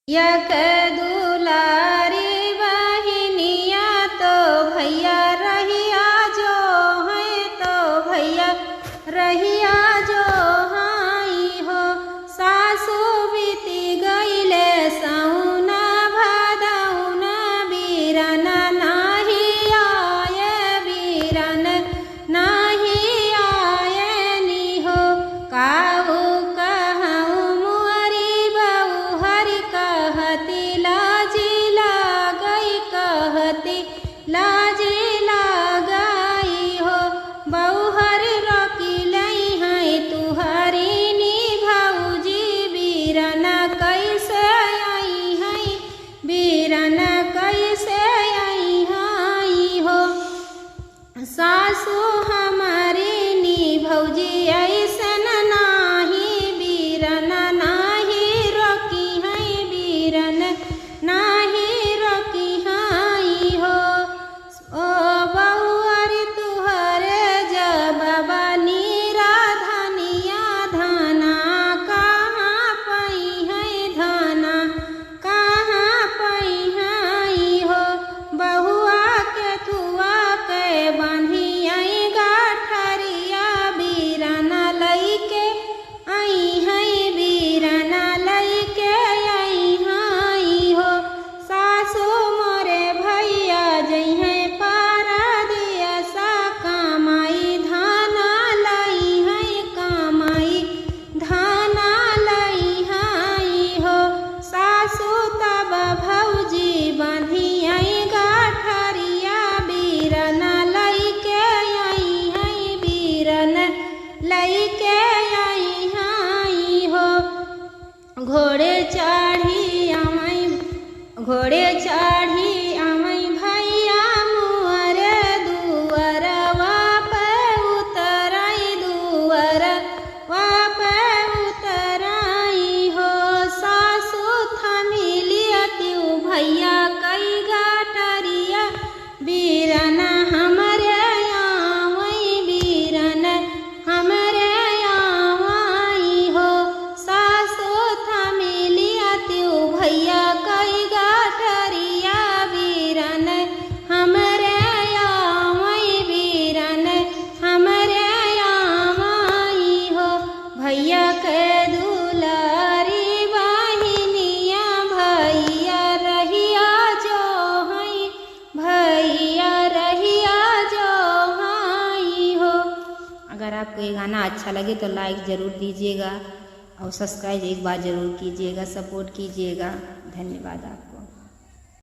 यक दुलारी बहिनिया तो भैया रहिया जो है तो भैया रहिया जो हाई हो। सासू बीती गईले सौना भादौना बीरन नाही आए बीरन नाही आए नी हो। काहू कहूँ मुअरी बहू हरि कहती लाजी लागई कहती लाजी लागई हो। बहू हरि रोकी लई है तुहरी नी भौजी बीरन कैसे आई है बीरन कैसे आई है हो। सासू हमारी नी भौजी ऐसन नाही बीरन नाही रोकी है बीरन नाही रोकी है हो। ओ बउअरी तुहरे जब नीरा धनिया धना कहाँ पई है धना कहाँ पई है हो। बहुआ के थुआ के बांधी आई गाठरिया बीरन लईके आई है बीरन लईके आई है हो। सासू मोरे भैया जइहे पारदिया सा कमाई धाना लई है कमाई धाना लई है हो। सासू तब भौजी बांधी आई गाठरिया बीरन लईके आई है बीरन लईके आई है हो। घोड़े चढ़ी आमई भैया मुअरे दुअरवा पे उतराई दुअरवा पे उतराई हो। सासू थमिलियती भैया कई गाटरिया बीरन हमरे आवई बीरन हमरे आवई हो। सासू थमिलियती भैया कई गाटरिया बीरन हमरे आवई बीरन हमरे आवई हो। भैया के दुलारी बहिनिया भैया रहिया जो है भैया रहिया जो है हो। अगर आपको ये गाना अच्छा लगे तो लाइक ज़रूर दीजिएगा और सब्सक्राइब एक बार ज़रूर कीजिएगा, सपोर्ट कीजिएगा। धन्यवाद आपको।